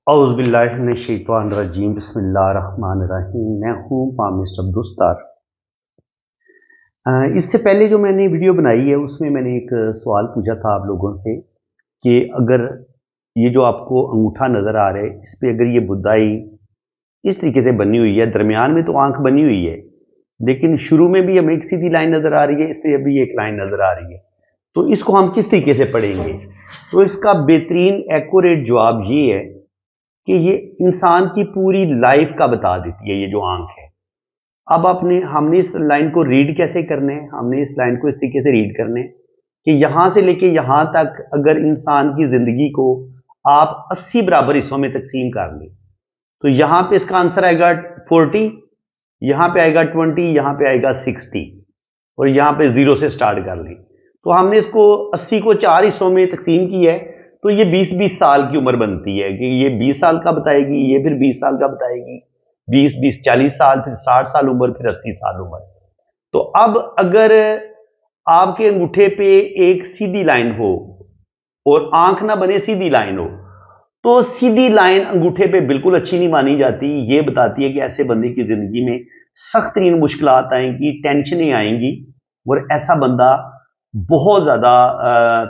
औज़ुबिल्लाहिमिनश्शैतानिर्रजीम बिस्मिल्लाहिर्रहमानिर्रहीम। मैं हूँ मिस्टर अब्दुस्तार। इससे पहले जो मैंने वीडियो बनाई है उसमें मैंने एक सवाल पूछा था आप लोगों से कि अगर ये जो आपको अंगूठा नज़र आ रहा है इस पे अगर ये बुदाई इस तरीके से बनी हुई है, दरमियान में तो आंख बनी हुई है लेकिन शुरू में भी हमें एक सीधी लाइन नज़र आ रही है, इस पर अभी एक लाइन नज़र आ रही है, तो इसको हम किस तरीके से पढ़ेंगे? तो इसका बेहतरीन एक्यूरेट जवाब ये है कि ये इंसान की पूरी लाइफ का बता देती है ये जो आंख है। अब हमने इस लाइन को रीड कैसे करने हैं? हमने इस लाइन को इस तरीके से रीड करने हैं कि यहां से लेके यहां तक अगर इंसान की जिंदगी को आप 80 बराबर हिस्सों में तकसीम कर लें तो यहां पे इसका आंसर आएगा 40, यहां पे आएगा 20, यहां पे आएगा 60 और यहां पे 0 से स्टार्ट कर लें। तो हमने इसको 80 को 4 हिस्सों में तकसीम किया है तो ये 20-20 साल की उम्र बनती है कि ये 20 साल का बताएगी, ये फिर 20 साल का बताएगी, 20-20 40 साल, फिर 60 साल उम्र, फिर 80 साल उम्र। तो अब अगर आपके अंगूठे पे एक सीधी लाइन हो और आंख ना बने सीधी लाइन हो तो सीधी लाइन अंगूठे पे बिल्कुल अच्छी नहीं मानी जाती। ये बताती है कि ऐसे बंदे की जिंदगी में सख्त तरीन मुश्किलात आएंगी, टेंशनें आएंगी और ऐसा बंदा बहुत ज्यादा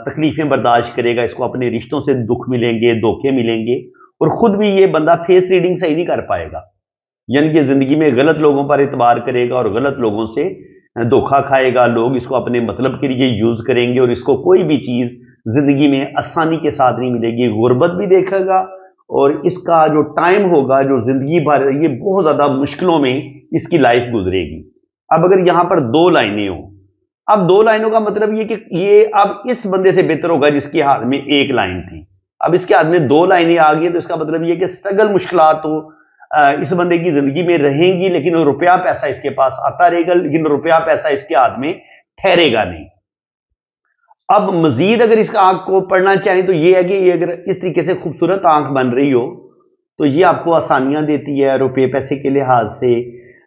तकलीफें बर्दाश्त करेगा। इसको अपने रिश्तों से दुख मिलेंगे, धोखे मिलेंगे और खुद भी ये बंदा फेस रीडिंग सही नहीं कर पाएगा, यानी कि जिंदगी में गलत लोगों पर इतबार करेगा और गलत लोगों से धोखा खाएगा। लोग इसको अपने मतलब के लिए यूज करेंगे और इसको कोई भी चीज जिंदगी में आसानी के साथ नहीं मिलेगी, गुर्बत भी देखेगा और इसका जो टाइम होगा, जो जिंदगी भर ये बहुत ज्यादा मुश्किलों में इसकी लाइफ गुजरेगी। अब अगर यहां पर दो लाइनें हो, अब दो लाइनों का मतलब ये कि ये अब इस बंदे से बेहतर होगा जिसके हाथ में एक लाइन थी, अब इसके हाथ में दो लाइनें आ गई तो इसका मतलब ये कि स्ट्रगल मुश्किलात तो इस बंदे की जिंदगी में रहेंगी लेकिन रुपया पैसा इसके पास आता रहेगा, लेकिन रुपया पैसा इसके हाथ में ठहरेगा नहीं। अब मजीद अगर इस आंख को पढ़ना चाहें तो ये है कि ये अगर इस तरीके से खूबसूरत आंख बन रही हो तो ये आपको आसानियां देती है रुपये पैसे के लिहाज से।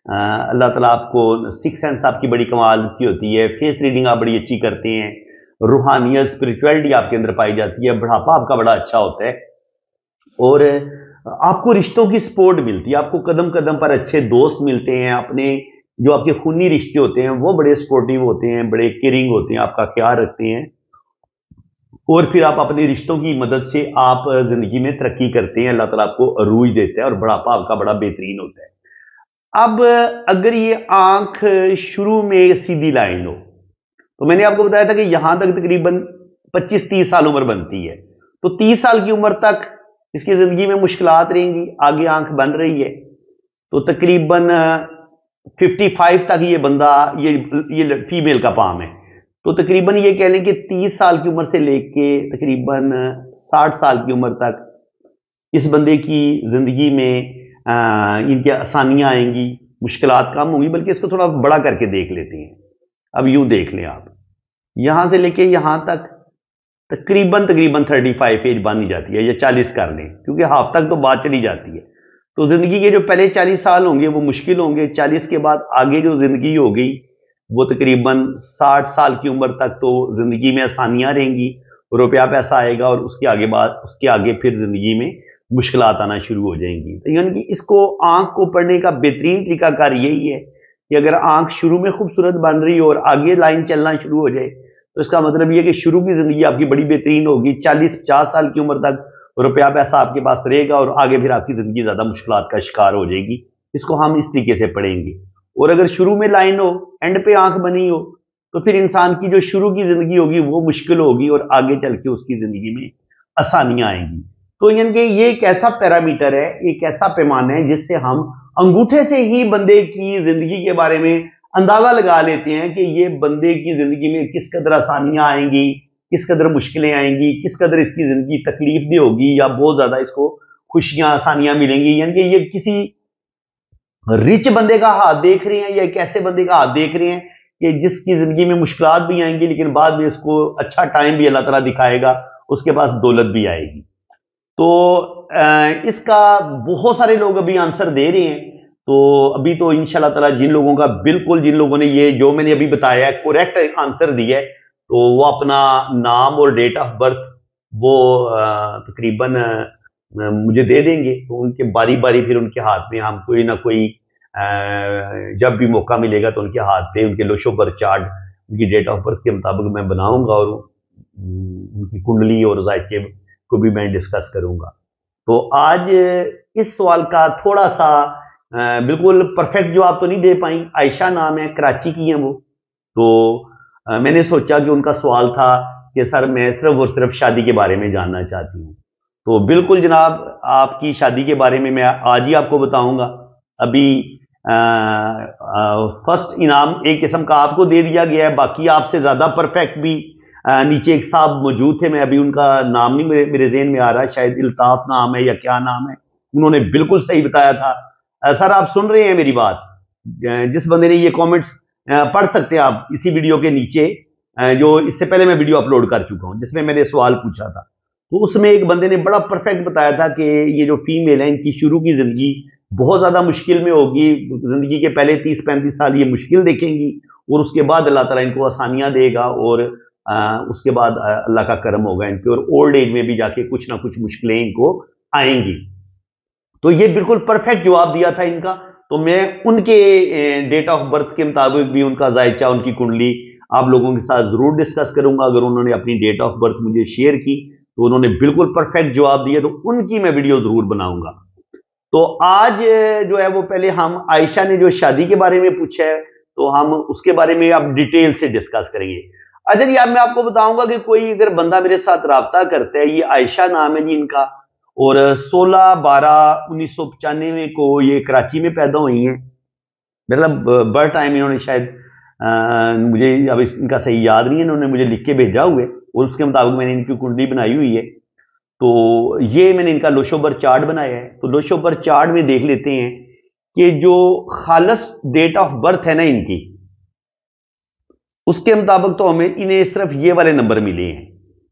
अल्लाह ताला आपको सिक्स सेंस आपकी बड़ी कमाल की होती है, फेस रीडिंग आप बड़ी अच्छी करते हैं, रूहानियत स्पिरिचुअलिटी आपके अंदर पाई जाती है, बुढ़ापा आपका बड़ा अच्छा होता है और आपको रिश्तों की सपोर्ट मिलती है, आपको कदम कदम पर अच्छे दोस्त मिलते हैं, अपने जो आपके खूनी रिश्ते होते हैं वो बड़े सपोर्टिव होते हैं, बड़े केयरिंग होते हैं, आपका ख्याल रखते हैं और फिर आप अपने रिश्तों की मदद से आप जिंदगी में तरक्की करते हैं। अल्लाह ताला आपको अरूज देता है और बुढ़ापा आपका बड़ा बेहतरीन होता है। अब अगर ये आंख शुरू में सीधी लाइन हो तो मैंने आपको बताया था कि यहां तक तकरीबन 25-30 साल उम्र बनती है, तो 30 साल की उम्र तक इसकी जिंदगी में मुश्किलात रहेंगी। आगे आंख बन रही है तो तकरीबन 55 तक ये बंदा ये फीमेल का पाम है, तो तकरीबन ये कह लें कि 30 साल की उम्र से लेके तकरीबन 60 साल की उम्र तक इस बंदे की जिंदगी में इनकी आसानियां आएंगी, मुश्किलात कम होंगी। बल्कि इसको थोड़ा बड़ा करके देख लेते हैं। अब यूं देख लें आप, यहां से लेके यहां तक तकरीबन तकरीबन 35 एज बन जाती है या 40 कर लें, क्योंकि हाफ तक तो बात चली जाती है। तो जिंदगी के जो पहले 40 साल होंगे वो मुश्किल होंगे, 40 के बाद आगे जो जिंदगी होगी वो तकरीबन 60 साल की उम्र तक तो जिंदगी में आसानियां रहेंगी, रुपया पैसा आएगा और उसके आगे फिर जिंदगी में मुश्किलात आना शुरू हो जाएंगी। तो यानी कि इसको आंख को पढ़ने का बेहतरीन तरीकाकार यही है कि अगर आंख शुरू में खूबसूरत बन रही हो और आगे लाइन चलना शुरू हो जाए तो इसका मतलब यह कि शुरू की जिंदगी आपकी बड़ी बेहतरीन होगी, 40-50 साल की उम्र तक रुपया पैसा आपके पास रहेगा और आगे फिर आपकी जिंदगी ज्यादा मुश्किलात का शिकार हो जाएगी। इसको हम इस तरीके से पढ़ेंगे। और अगर शुरू में लाइन हो, एंड पे आंख बनी हो, तो फिर इंसान की जो शुरू की जिंदगी होगी वो मुश्किल होगी और आगे चल के उसकी जिंदगी में आसानियां आएंगी। तो यानी कि ये एक ऐसा पैरामीटर है, एक ऐसा पैमाना है जिससे हम अंगूठे से ही बंदे की जिंदगी के बारे में अंदाजा लगा लेते हैं कि ये बंदे की जिंदगी में किस कदर आसानियां आएंगी, किस कदर मुश्किलें आएंगी, किस कदर इसकी जिंदगी तकलीफ भी होगी या बहुत ज्यादा इसको खुशियां आसानियां मिलेंगी। यानी कि ये किसी रिच बंदे का हाथ देख रहे हैं या एक ऐसे बंदे का हाथ देख रहे हैं कि जिसकी जिंदगी में मुश्किलात भी आएंगी लेकिन बाद में इसको अच्छा टाइम भी अल्लाह ताला दिखाएगा, उसके पास दौलत भी आएगी। तो इसका बहुत सारे लोग अभी आंसर दे रहे हैं। तो अभी तो इंशाल्लाह ताला जिन लोगों का बिल्कुल, जिन लोगों ने ये जो मैंने अभी बताया है करेक्ट आंसर दिया है, तो वो अपना नाम और डेट ऑफ बर्थ वो तकरीबन मुझे दे देंगे, तो उनके बारी बारी फिर उनके हाथ में हम कोई ना कोई जब भी मौका मिलेगा तो उनके हाथ पे उनके लोशो पर चार्ट, उनकी डेट ऑफ बर्थ के मुताबिक मैं बनाऊंगा और उनकी कुंडली और जायके को भी मैं डिस्कस करूंगा। तो आज इस सवाल का थोड़ा सा बिल्कुल परफेक्ट जवाब तो नहीं दे पाई। आयशा नाम है, कराची की हैं वो। तो मैंने सोचा कि उनका सवाल था कि सर मैं सिर्फ और सिर्फ शादी के बारे में जानना चाहती हूँ। तो बिल्कुल जनाब, आपकी शादी के बारे में मैं आज ही आपको बताऊंगा। अभी फर्स्ट इनाम एक किस्म का आपको दे दिया गया है, बाकी आपसे ज़्यादा परफेक्ट भी नीचे एक साहब मौजूद थे, मैं अभी उनका नाम नहीं मेरे जहन में आ रहा, शायद इल्ताफ नाम है या क्या नाम है, उन्होंने बिल्कुल सही बताया था। सर आप सुन रहे हैं मेरी बात? जिस बंदे ने ये कमेंट्स पढ़ सकते हैं आप इसी वीडियो के नीचे, जो इससे पहले मैं वीडियो अपलोड कर चुका हूं जिसमें मैंने सवाल पूछा था, तो उसमें एक बंदे ने बड़ा परफेक्ट बताया था कि ये जो फीमेल है इनकी शुरू की जिंदगी बहुत ज्यादा मुश्किल में होगी। जिंदगी के पहले 30-35 साल ये मुश्किल देखेंगी और उसके बाद अल्लाह ताला इनको आसानियां देगा और उसके बाद अल्लाह का करम होगा इन पे, और ओल्ड एज में भी जाके कुछ ना कुछ मुश्किलें इनको आएंगी। तो ये बिल्कुल परफेक्ट जवाब दिया था इनका। तो मैं उनके डेट ऑफ बर्थ के मुताबिक भी उनका जायचा, उनकी कुंडली आप लोगों के साथ जरूर डिस्कस करूंगा। अगर उन्होंने अपनी डेट ऑफ बर्थ मुझे शेयर की तो उन्होंने बिल्कुल परफेक्ट जवाब दिया, तो उनकी मैं वीडियो जरूर बनाऊंगा। तो आज जो है वो पहले हम आयशा ने जो शादी के बारे में पूछा है तो हम उसके बारे में अब डिटेल से डिस्कस करेंगे। अच्छा जी, अब मैं आपको बताऊंगा कि कोई अगर बंदा मेरे साथ रब्ता करता है, ये आयशा नाम है जी इनका, और 16/12/1995 को ये कराची में पैदा हुई हैं। मतलब बर्थ टाइम इन्होंने शायद मुझे अब इनका सही याद नहीं है, इन्होंने मुझे लिख के भेजा हुआ है और उसके मुताबिक मैंने इनकी कुंडली बनाई हुई है। तो ये मैंने इनका लोशोबर चार्ट बनाया है। तो लोशोबर चार्ट में देख लेते हैं कि जो खालस डेट ऑफ बर्थ है ना इनकी, उसके मुताबिक तो हमें इन्हें सिर्फ ये वाले नंबर मिले हैं,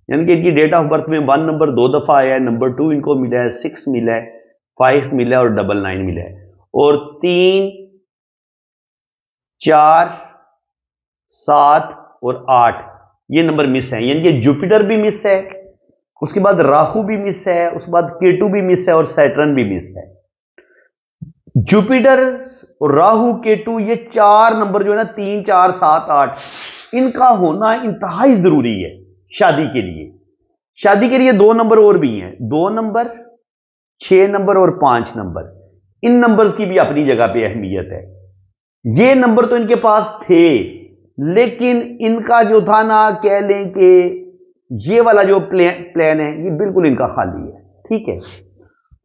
यानी कि इनकी डेट ऑफ बर्थ में 1 नंबर 2 दफा आया है, नंबर 2 इनको मिला है, 6 मिला है, 5 मिला है और 99 मिला है, और 3, 4, 7 और 8 ये नंबर मिस है, यानी कि जुपिटर भी मिस है, उसके बाद राहु भी मिस है, उसके बाद केतु भी मिस है और सैटर्न भी मिस है। जुपिटर और राहु केतु ये 4 नंबर जो है ना, 3, 4, 7, 8, इनका होना इंतहाई जरूरी है शादी के लिए। शादी के लिए 2 नंबर और भी हैं, 2 नंबर, 6 नंबर और 5 नंबर। इन नंबर्स की भी अपनी जगह पे अहमियत है। ये नंबर तो इनके पास थे, लेकिन इनका जो था ना, कह लें कि ये वाला जो प्लान है ये बिल्कुल इनका खाली है। ठीक है,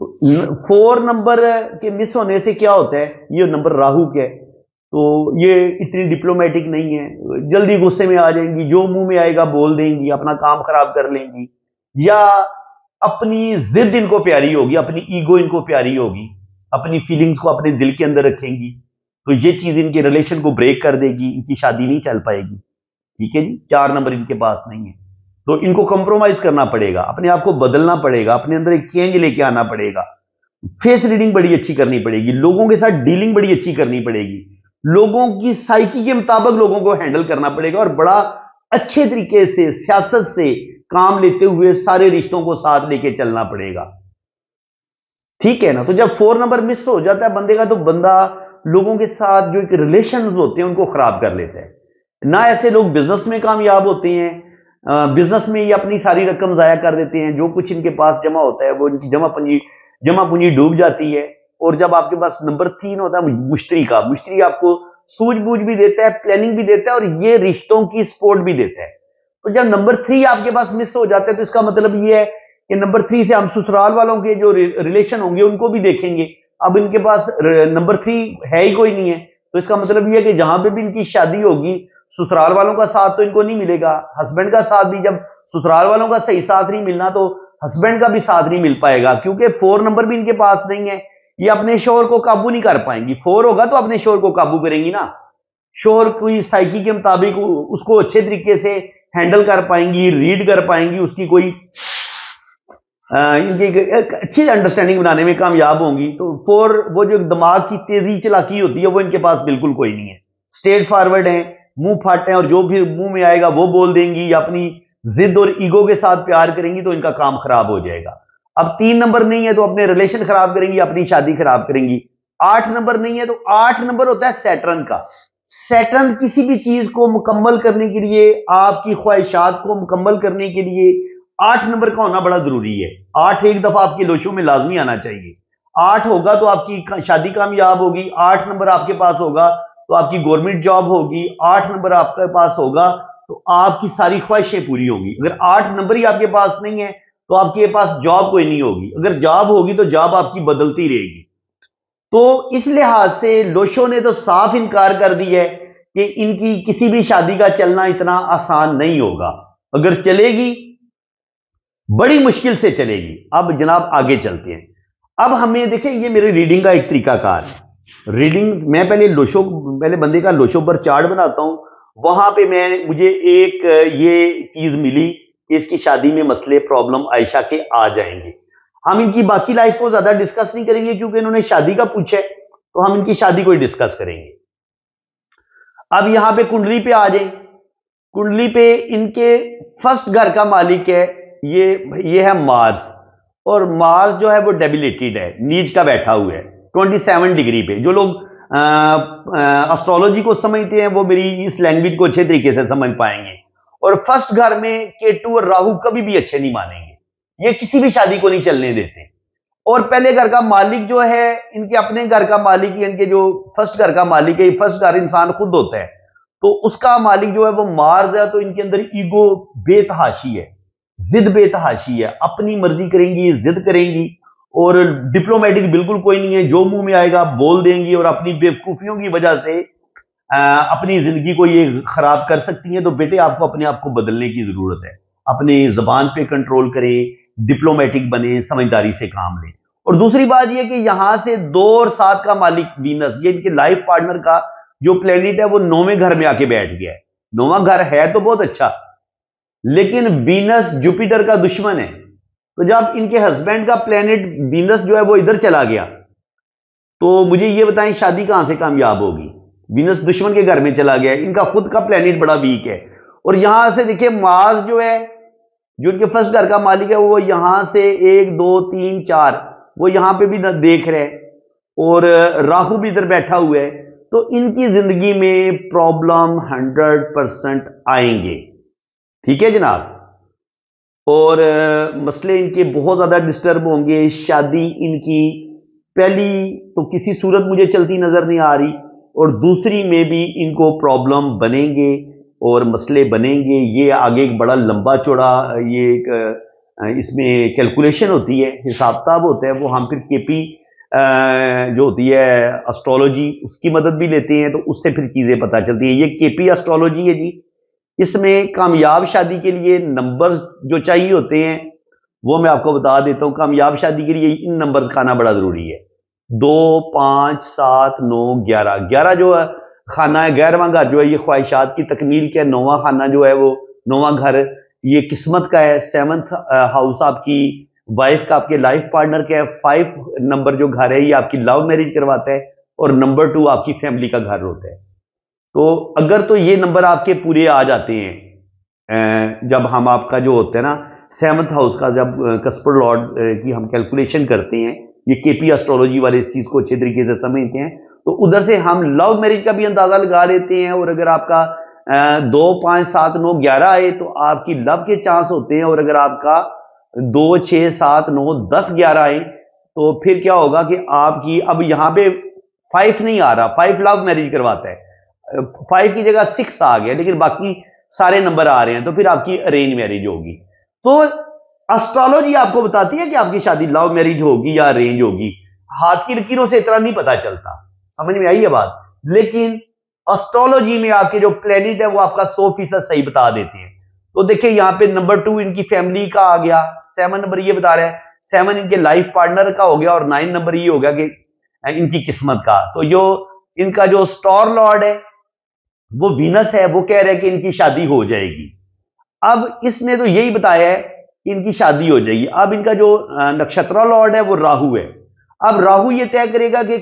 तो 4 नंबर के मिस होने से क्या होता है, ये नंबर राहु के, तो ये इतनी डिप्लोमेटिक नहीं है, जल्दी गुस्से में आ जाएंगी, जो मुंह में आएगा बोल देंगी, अपना काम खराब कर लेंगी, या अपनी जिद इनको प्यारी होगी, अपनी ईगो इनको प्यारी होगी, अपनी फीलिंग्स को अपने दिल के अंदर रखेंगी, तो ये चीज इनके रिलेशन को ब्रेक कर देगी, इनकी शादी नहीं चल पाएगी। ठीक है जी, 4 नंबर इनके पास नहीं है, तो इनको कंप्रोमाइज करना पड़ेगा, अपने आप को बदलना पड़ेगा, अपने अंदर एक चेंज लेके आना पड़ेगा, फेस रीडिंग बड़ी अच्छी करनी पड़ेगी, लोगों के साथ डीलिंग बड़ी अच्छी करनी पड़ेगी, लोगों की साइकी के मुताबिक लोगों को हैंडल करना पड़ेगा, और बड़ा अच्छे तरीके से सियासत से काम लेते हुए सारे रिश्तों को साथ लेके चलना पड़ेगा। ठीक है ना? तो जब 4 नंबर मिस हो जाता है बंदे का, तो बंदा लोगों के साथ जो एक रिलेशन होते हैं उनको खराब कर लेता है ना। ऐसे लोग बिजनेस में कामयाब होते हैं, बिजनेस में ये अपनी सारी रकम जाया कर देते हैं, जो कुछ इनके पास जमा होता है वो इनकी जमा पूंजी डूब जाती है। और जब आपके पास नंबर 3 होता है मुश्तरी का, मुश्तरी आपको सूझबूझ भी देता है, प्लानिंग भी देता है, और ये रिश्तों की सपोर्ट भी देता है। तो जब नंबर 3 आपके पास मिस हो जाता है, तो इसका मतलब ये है कि नंबर 3 से हम ससुराल वालों के जो रिलेशन होंगे उनको भी देखेंगे। अब इनके पास नंबर 3 है ही कोई नहीं है, तो इसका मतलब ये है कि जहां पे भी इनकी शादी होगी, ससुराल वालों का साथ तो इनको नहीं मिलेगा, हस्बैंड का साथ भी, जब ससुराल वालों का सही साथ नहीं मिलना तो हस्बैंड का भी साथ नहीं मिल पाएगा, क्योंकि 4 नंबर भी इनके पास नहीं है। ये अपने शोहर को काबू नहीं कर पाएंगी। 4 होगा तो अपने शोहर को काबू करेंगी ना, शोहर की साइकी के मुताबिक उसको अच्छे तरीके से हैंडल कर पाएंगी, रीड कर पाएंगी, उसकी कोई इनकी अच्छी अंडरस्टैंडिंग बनाने में कामयाब होंगी। तो 4 वो जो दिमाग की तेजी चलाकी होती है वो इनके पास बिल्कुल कोई नहीं है, स्ट्रेट फॉरवर्ड है, मुंह फाटे हैं, और जो भी मुंह में आएगा वो बोल देंगी, या अपनी जिद और ईगो के साथ प्यार करेंगी, तो इनका काम खराब हो जाएगा। अब 3 नंबर नहीं है तो अपने रिलेशन खराब करेंगी, अपनी शादी खराब करेंगी। 8 नंबर नहीं है तो 8 नंबर होता है सैटर्न का। सैटर्न किसी भी चीज को मुकम्मल करने के लिए, आपकी ख्वाहिशात को मुकम्मल करने के लिए 8 नंबर का होना बड़ा जरूरी है। 8 एक दफा आपके लोशों में लाजमी आना चाहिए। 8 होगा तो आपकी शादी कामयाब होगी। 8 नंबर आपके पास होगा तो आपकी गवर्नमेंट जॉब होगी। 8 नंबर आपके पास होगा तो आपकी सारी ख्वाहिशें पूरी होंगी। अगर 8 नंबर ही आपके पास नहीं है तो आपके पास जॉब कोई नहीं होगी। अगर जॉब होगी तो जॉब आपकी बदलती रहेगी। तो इस लिहाज से लोशो ने तो साफ इनकार कर दिया है कि इनकी किसी भी शादी का चलना इतना आसान नहीं होगा। अगर चलेगी बड़ी मुश्किल से चलेगी। अब जनाब आगे चलते हैं। अब हमें देखें, ये मेरी रीडिंग का एक तरीकाकार है। रीडिंग मैं पहले बंदे का लोशो पर चार्ट बनाता हूं। वहां पे मुझे एक ये चीज मिली कि इसकी शादी में मसले प्रॉब्लम आयशा के आ जाएंगे। हम इनकी बाकी लाइफ को ज्यादा डिस्कस नहीं करेंगे क्योंकि इन्होंने शादी का पूछा है, तो हम इनकी शादी को ही डिस्कस करेंगे। अब यहां पे कुंडली पे आ जाए। कुंडली पे इनके फर्स्ट घर का मालिक है ये है मार्स, और मार्स जो है वो डेबिलिटेड है, नीच का बैठा हुआ है 27 डिग्री पे। जो लोग एस्ट्रोलॉजी को समझते हैं वो मेरी इस लैंग्वेज को अच्छे तरीके से समझ पाएंगे। और फर्स्ट घर में केतु और राहु कभी भी अच्छे नहीं मानेंगे, ये किसी भी शादी को नहीं चलने देते। और पहले घर का मालिक जो है, इनके अपने घर का मालिक, इनके जो फर्स्ट घर का मालिक है, फर्स्ट घर इंसान खुद होता है, तो उसका मालिक जो है वो मार्स है। तो इनके अंदर ईगो बेतहाशी है, जिद बेतहाशी है, अपनी मर्जी करेंगी, जिद करेंगी, और डिप्लोमेटिक बिल्कुल कोई नहीं है, जो मुंह में आएगा बोल देंगी, और अपनी बेवकूफियों की वजह से अपनी जिंदगी को ये खराब कर सकती हैं। तो बेटे आपको अपने आप को बदलने की जरूरत है, अपनी जबान पे कंट्रोल करें, डिप्लोमेटिक बने, समझदारी से काम लें। और दूसरी बात यह कि यहां से 2 और 7 का मालिक वीनस, ये इनके लाइफ पार्टनर का जो प्लेनेट है वो 9वें घर में आके बैठ गया है। 9वां घर है तो बहुत अच्छा, लेकिन वीनस जुपिटर का दुश्मन है। तो जब इनके हस्बैंड का प्लेनेट वीनस जो है वो इधर चला गया, तो मुझे ये बताएं शादी कहां से कामयाब होगी। वीनस दुश्मन के घर में चला गया, इनका खुद का प्लेनेट बड़ा वीक है। और यहां से देखिए मार्स जो है, जो इनके फर्स्ट घर का मालिक है, वो यहां से 1 2 3 4 वो यहां पे भी देख रहे हैं, और राहु भी इधर बैठा हुआ है। तो इनकी जिंदगी में प्रॉब्लम 100% आएंगे, ठीक है जनाब। और मसले इनके बहुत ज्यादा डिस्टर्ब होंगे। शादी इनकी पहली तो किसी सूरत मुझे चलती नजर नहीं आ रही, और दूसरी में भी इनको प्रॉब्लम बनेंगे और मसले बनेंगे। ये आगे एक बड़ा लंबा चौड़ा ये एक इसमें कैलकुलेशन होती है, हिसाब किताब होता है। वो हम फिर केपी जो होती है एस्ट्रोलॉजी, उसकी मदद भी लेते हैं, तो उससे फिर चीजें पता चलती है। ये केपी एस्ट्रोलॉजी है जी। इसमें कामयाब शादी के लिए नंबर्स जो चाहिए होते हैं वो मैं आपको बता देता हूं। कामयाब शादी के लिए इन नंबर्स का आना बड़ा जरूरी है। 2 5 7 9 11। 11 जो है खाना है, 11वां घर जो है ये ख्वाहिशात की तकमील का है। 9वां खाना जो है वो 9वां घर ये किस्मत का है। 7th हाउस आपकी वाइफ का, आपके लाइफ पार्टनर का है। 5 नंबर जो घर है ये आपकी लव मैरिज करवाता है, और नंबर 2 आपकी फैमिली का घर होता है। तो अगर तो ये नंबर आपके पूरे आ जाते हैं, जब हम आपका जो होता है ना 7th हाउस का, जब कस्पर लॉर्ड की हम कैलकुलेशन करते हैं, ये केपी एस्ट्रोलॉजी वाले इस चीज को अच्छे तरीके से समझते हैं, तो उधर से हम लव मैरिज का भी अंदाजा लगा लेते हैं। और अगर आपका 2 5 7 9 11 आए तो आपकी लव के चांस होते हैं। और अगर आपका 2 6 7 9 10 11 आए तो फिर क्या होगा कि आपकी, अब यहां पे 5 नहीं आ रहा, 5 लव मैरिज करवाता है, 5 की जगह 6 आ गया, लेकिन बाकी सारे नंबर आ रहे हैं, तो फिर आपकी अरेंज मैरिज होगी। तो एस्ट्रोलॉजी आपको बताती है कि आपकी शादी लव मैरिज होगी या अरेंज होगी। हाथ की लकीरों से इतना नहीं पता चलता, समझ में आई है बात। लेकिन एस्ट्रोलॉजी में आपके जो प्लेनेट है वो आपका 100% सही बता देते हैं। तो देखिए यहां पे नंबर 2 इनकी फैमिली का आ गया, 7 नंबर ये बता रहा है, 7 इनके लाइफ पार्टनर का हो गया, और 9 नंबर ये हो गया कि इनकी किस्मत का। तो जो इनका जो स्टार लॉर्ड है वो वीनस है, वो कह रहे हैं कि इनकी शादी हो जाएगी। अब इसने तो यही बताया है कि इनकी शादी हो जाएगी। अब इनका जो नक्षत्र लॉर्ड है वो राहु है। अब राहु ये तय करेगा कि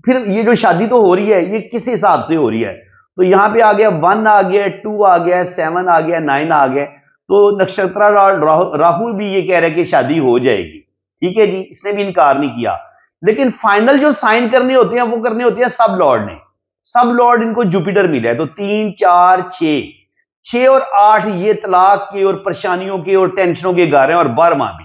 फिर ये जो शादी तो हो रही है ये किस हिसाब से हो रही है। तो यहां पे आ गया 1 आ गया, 2 आ गया, 7 आ गया, 9 आ गया। तो नक्षत्र लॉर्ड राहु भी ये कह रहे हैं कि शादी हो जाएगी। ठीक है जी, इसने भी इनकार नहीं किया। लेकिन फाइनल जो साइन करने होते हैं वो करने होते हैं सब लॉर्ड ने। सब लॉर्ड इनको जुपिटर मिला है, तो 3 4 6 और 8 ये तलाक के और परेशानियों के और टेंशनों के घर हैं, और 12वां भी।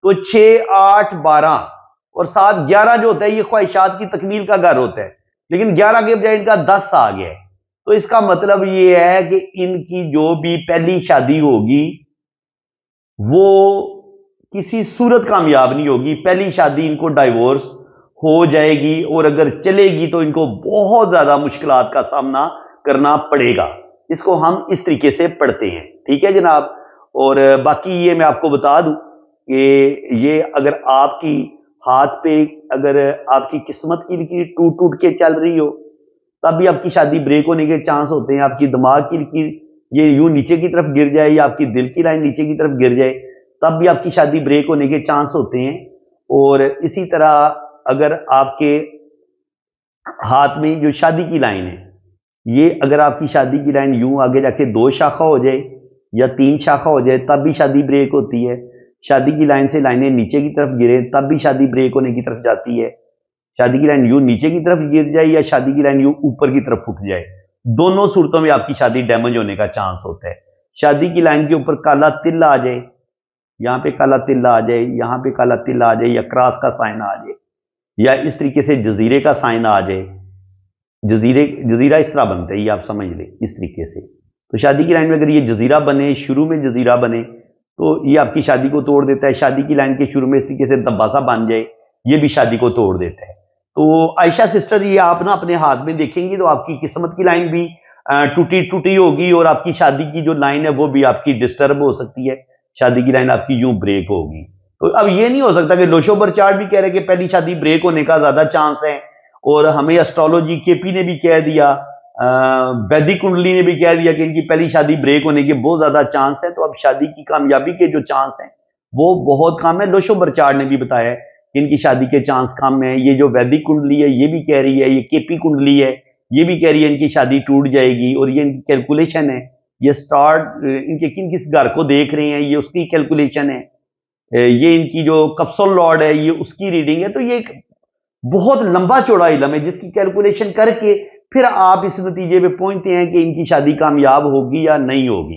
तो 6 8 12 और 7 11 जो होता है ये ख्वाहिशात की तकमील का घर होता है, लेकिन 11 के बजाय इनका 10 आ गया है। तो इसका मतलब ये है कि इनकी जो भी पहली शादी होगी वो किसी सूरत कामयाब नहीं होगी। पहली शादी इनको डाइवोर्स हो जाएगी, और अगर चलेगी तो इनको बहुत ज्यादा मुश्किलात का सामना करना पड़ेगा। इसको हम इस तरीके से पढ़ते हैं, ठीक है जनाब। और बाकी ये मैं आपको बता दूं कि ये अगर आपकी हाथ पे अगर आपकी किस्मत की लकीर टूट टूट के चल रही हो तब भी आपकी शादी ब्रेक होने के चांस होते हैं। आपकी दिमाग की लकीर ये यूं नीचे की तरफ गिर जाए या आपकी दिल की लाइन नीचे की तरफ गिर जाए तब भी आपकी शादी ब्रेक होने के चांस होते हैं। और इसी तरह अगर आपके हाथ में जो शादी की लाइन है, ये अगर आपकी शादी की लाइन यूं आगे जाके 2 शाखा हो जाए या 3 शाखा हो जाए तब भी शादी ब्रेक होती है। शादी की लाइन से लाइनें नीचे की तरफ गिरे तब भी शादी ब्रेक होने की तरफ जाती है। शादी की लाइन यूं नीचे की तरफ गिर जाए या शादी की लाइन यूं ऊपर की तरफ उठ जाए, दोनों सूरतों में आपकी शादी डैमेज होने का चांस होता है। शादी की लाइन के ऊपर काला तिल आ जाए, यहां पे काला तिल आ जाए, यहां पे काला तिल आ जाए, या क्रॉस का साइन आ जाए, या इस तरीके से जजीरे का साइन आ जाए। जजीरा इस तरह बनता है, ये आप समझ लें इस तरीके से। तो शादी की लाइन में अगर ये जजीरा बने, शुरू में जजीरा बने, तो ये आपकी शादी को तोड़ देता है। शादी की लाइन के शुरू में इस तरीके से दब्बासा बन जाए, ये भी शादी को तोड़ देता है। तो आयशा सिस्टर, ये आप ना अपने हाथ में देखेंगी तो आपकी किस्मत की लाइन भी टूटी टूटी होगी, और आपकी शादी की जो लाइन है वो भी आपकी डिस्टर्ब हो सकती है। शादी की लाइन आपकी यूं ब्रेक होगी। तो अब ये नहीं हो सकता कि लोशोबर चार्ट भी कह रहे कि पहली शादी ब्रेक होने का ज्यादा चांस है, और हमें एस्ट्रोलॉजी केपी ने भी कह दिया, वैदिक कुंडली ने भी कह दिया कि इनकी पहली शादी ब्रेक होने के बहुत ज्यादा चांस है। तो अब शादी की कामयाबी के जो चांस हैं वो बहुत कम है। लोशोबर चार्ट ने भी बताया कि इनकी शादी के चांस कम है। ये जो वैदिक कुंडली है ये भी कह रही है, ये केपी कुंडली है ये भी कह रही है इनकी शादी टूट जाएगी। और ये इनकी कैलकुलेशन है, ये स्टार्ट इनके किन किस घर को देख रहे हैं ये उसकी कैलकुलेशन है, ये इनकी जो कप्सुल लॉर्ड है ये उसकी रीडिंग है। तो ये एक बहुत लंबा चौड़ा इल्म है जिसकी कैलकुलेशन करके फिर आप इस नतीजे पे पहुंचते हैं कि इनकी शादी कामयाब होगी या नहीं होगी।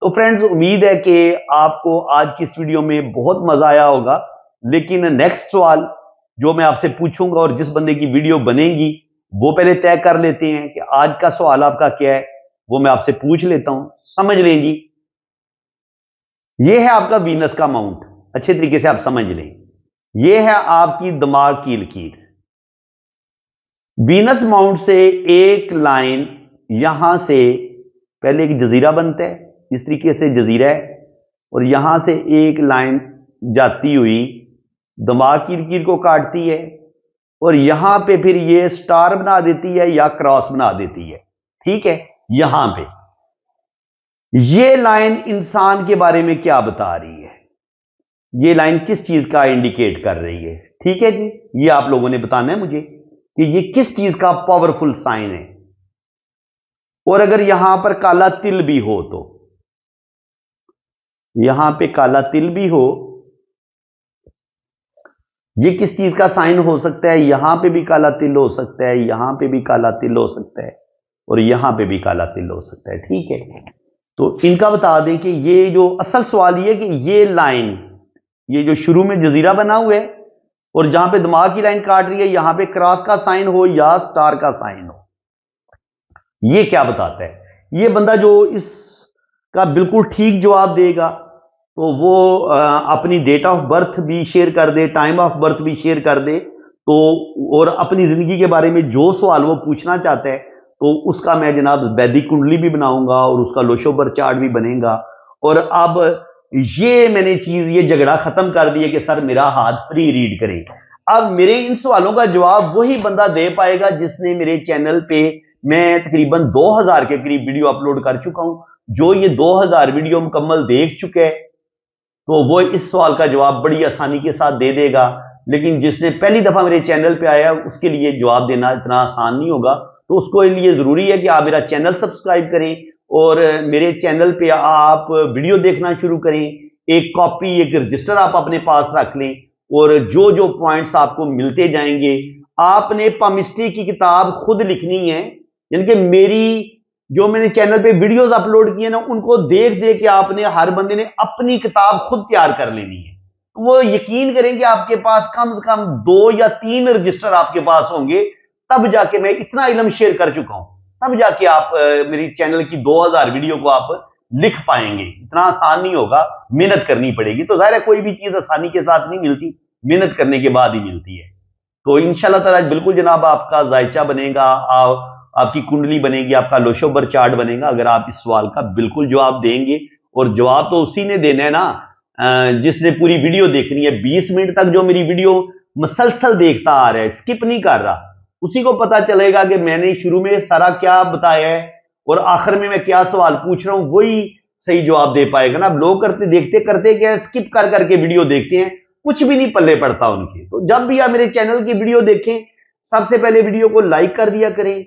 तो फ्रेंड्स, उम्मीद है कि आपको आज की इस वीडियो में बहुत मजा आया होगा। लेकिन नेक्स्ट सवाल जो मैं आपसे पूछूंगा और जिस बंदे की वीडियो बनेगी वो पहले तय कर लेते हैं कि आज का सवाल आपका क्या है, वो मैं आपसे पूछ लेता हूं। समझ लें जी, ये है आपका वीनस का माउंट, अच्छे तरीके से आप समझ लें। ये है आपकी दिमाग की लकीर। वीनस माउंट से एक लाइन यहां से पहले एक जजीरा बनता है, इस तरीके से जजीरा है, और यहां से एक लाइन जाती हुई दिमाग की लकीर को काटती है, और यहां पे फिर ये स्टार बना देती है या क्रॉस बना देती है। ठीक है, यहां पे ये लाइन इंसान के बारे में क्या बता रही है, ये लाइन किस चीज का इंडिकेट कर रही है। ठीक है जी, ये आप लोगों ने बताना है मुझे कि ये किस चीज का पावरफुल साइन है। और अगर यहां पर काला तिल भी हो, तो यहां पे काला तिल भी हो, ये किस चीज का साइन हो सकता है। यहां पे भी काला तिल हो सकता है, यहां पे भी काला तिल हो सकता है, और यहां पे भी काला तिल हो सकता है। ठीक है, तो इनका बता दें कि ये जो असल सवाल ये कि ये लाइन, ये जो शुरू में जजीरा बना हुआ है और जहां पे दिमाग की लाइन काट रही है, यहां पे क्रॉस का साइन हो या स्टार का साइन हो, ये क्या बताता है। ये बंदा जो इसका बिल्कुल ठीक जवाब देगा तो वो अपनी डेट ऑफ बर्थ भी शेयर कर दे, टाइम ऑफ बर्थ भी शेयर कर दे, तो और अपनी जिंदगी के बारे में जो सवाल वो पूछना चाहता है तो उसका मैं जनाब वैदिक कुंडली भी बनाऊंगा और उसका लोशोबर चार्ट भी बनेगा। और अब ये मैंने चीज ये झगड़ा खत्म कर दिया कि सर मेरा हाथ फ्री रीड करे। अब मेरे इन सवालों का जवाब वही बंदा दे पाएगा जिसने मेरे चैनल पे, मैं तकरीबन 2000 के करीब वीडियो अपलोड कर चुका हूं। जो ये 2000 वीडियो मुकम्मल देख चुके हैं तो वो इस सवाल का जवाब बड़ी आसानी के साथ दे देगा। लेकिन जिसने पहली दफा मेरे चैनल पे आया उसके लिए जवाब देना इतना आसान नहीं होगा। तो उसको लिए जरूरी है कि आप मेरा चैनल सब्सक्राइब करें और मेरे चैनल पे आप वीडियो देखना शुरू करें। एक कॉपी, एक रजिस्टर आप अपने पास रख लें और जो जो पॉइंट्स आपको मिलते जाएंगे, आपने पामिस्ट्री की किताब खुद लिखनी है। यानी कि मेरी जो मैंने चैनल पे वीडियोस अपलोड किए ना, उनको देख देख के आपने, हर बंदे ने अपनी किताब खुद तैयार कर लेनी है। वो यकीन करें कि आपके पास कम से कम 2 या 3 रजिस्टर आपके पास होंगे, तब जाके मैं इतना इल्म शेयर कर चुका हूं, तब जाके आप मेरी चैनल की 2000 वीडियो को आप लिख पाएंगे। इतना आसान नहीं होगा, मेहनत करनी पड़ेगी। तो जाहिर है कोई भी चीज आसानी के साथ नहीं मिलती, मेहनत करने के बाद ही मिलती है। तो इंशाल्लाह ताला बिल्कुल जनाब आपका जायचा बनेगा, आपकी कुंडली बनेगी, आपका लोशोबर चार्ट बनेगा, अगर आप इस सवाल का बिल्कुल जवाब देंगे। और जवाब तो उसी ने देना है ना जिसने पूरी वीडियो देखनी है। 20 मिनट तक जो मेरी वीडियो मसलसल देखता आ रहा है, स्किप नहीं कर रहा, उसी को पता चलेगा कि मैंने शुरू में सारा क्या बताया है और आखिर में मैं क्या सवाल पूछ रहा हूं, वही सही जवाब दे पाएगा ना। अब लोग करते देखते करते क्या, स्किप कर करके वीडियो देखते हैं, कुछ भी नहीं पल्ले पड़ता उनके। तो जब भी आप मेरे चैनल की वीडियो देखें, सबसे पहले वीडियो को लाइक कर दिया करें,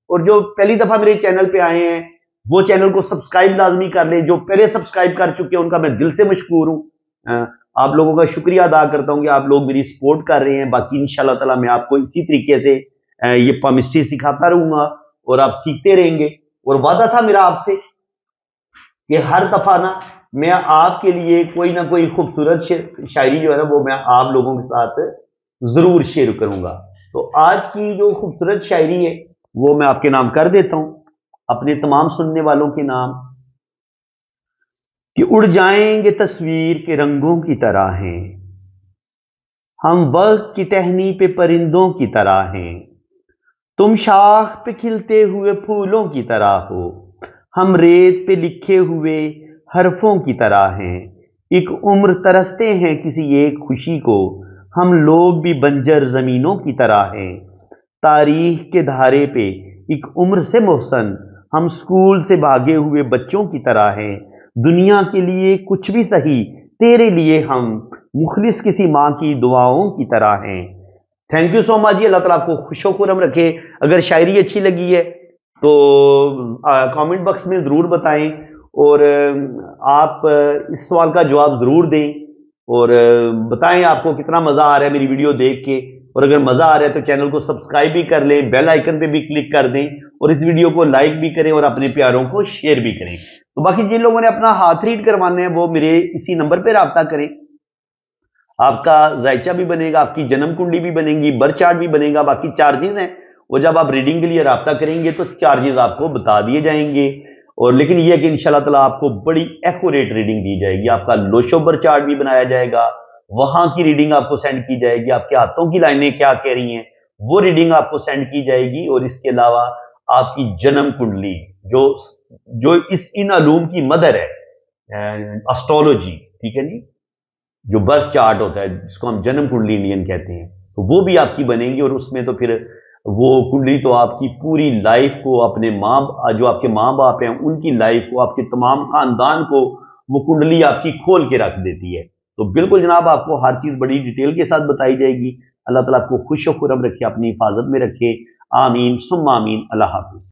और जो पहली दफा मेरे चैनल पे आए हैं वो चैनल को सब्सक्राइब लाजमी कर लें। जो पहले सब्सक्राइब कर चुके हैं उनका मैं दिल से मशकूर हूं। आप लोगों का शुक्रिया अदा करता हूं कि आप लोग मेरी सपोर्ट कर रहे हैं। बाकी इंशाल्लाह ताला मैं आपको इसी तरीके से ये पामिस्ट्री सिखाता रहूंगा और आप सीखते रहेंगे। और वादा था मेरा आपसे कि हर दफा ना मैं आपके लिए कोई ना कोई खूबसूरत शायरी जो है ना, वो मैं आप लोगों के साथ जरूर शेयर करूंगा। तो आज की जो खूबसूरत शायरी है वो मैं आपके नाम कर देता हूं, अपने तमाम सुनने वालों के नाम, कि उड़ जाएंगे तस्वीर के रंगों की तरह हैं, हम वक्त की टहनी पे परिंदों की तरह हैं, तुम शाख पे खिलते हुए फूलों की तरह हो, हम रेत पे लिखे हुए हरफों की तरह हैं, एक उम्र तरसते हैं किसी एक खुशी को, हम लोग भी बंजर जमीनों की तरह हैं, तारीख के धारे पे एक उम्र से मोहसन, हम स्कूल से भागे हुए बच्चों की तरह हैं, दुनिया के लिए कुछ भी सही, तेरे लिए हम मुखलिस किसी माँ की दुआओं की तरह हैं। थैंक यू सो मच जी। अल्लाह ताला आपको खुशो खुरम रखे। अगर शायरी अच्छी लगी है तो कमेंट बॉक्स में ज़रूर बताएं, और आप इस सवाल का जवाब ज़रूर दें, और बताएं आपको कितना मज़ा आ रहा है मेरी वीडियो देख के। और अगर मज़ा आ रहा है तो चैनल को सब्सक्राइब भी कर लें, बेल आइकन पे भी क्लिक कर दें, और इस वीडियो को लाइक भी करें और अपने प्यारों को शेयर भी करें। तो बाकी जिन लोगों ने अपना हाथ रीड करवाना है वो मेरे इसी नंबर पर रब्ता करें। आपका जायचा भी बनेगा, आपकी जन्म कुंडली भी बनेगी, बर्थ चार्ट भी बनेगा। बाकी चार्जेस हैं वो जब आप रीडिंग के लिए रब्ता करेंगे तो चार्जेस आपको बता दिए जाएंगे। और लेकिन यह कि इंशाल्लाह ताला आपको बड़ी एक्यूरेट रीडिंग दी जाएगी। आपका लोशोबर चार्ट भी बनाया जाएगा, वहां की रीडिंग आपको सेंड की जाएगी, आपके हाथों की लाइनें क्या कह रही हैं वो रीडिंग आपको सेंड की जाएगी। और इसके अलावा आपकी जन्म कुंडली जो जो इन अलूम की मदर है, एस्ट्रोलॉजी, ठीक है जी, जो बर्थ चार्ट होता है जिसको हम जन्म कुंडली इंडियन कहते हैं, तो वो भी आपकी बनेगी। और उसमें तो फिर वो कुंडली तो आपकी पूरी लाइफ को, अपने जो आपके माँ बाप हैं उनकी लाइफ को, आपके तमाम खानदान को वो कुंडली आपकी खोल के रख देती है। तो बिल्कुल जनाब आपको हर चीज़ बड़ी डिटेल के साथ बताई जाएगी। अल्लाह ताला आपको खुश खुरम रखे, अपनी हिफाजत में रखे। आमीन सुम्मा आमीन। अल्लाह हाफिज।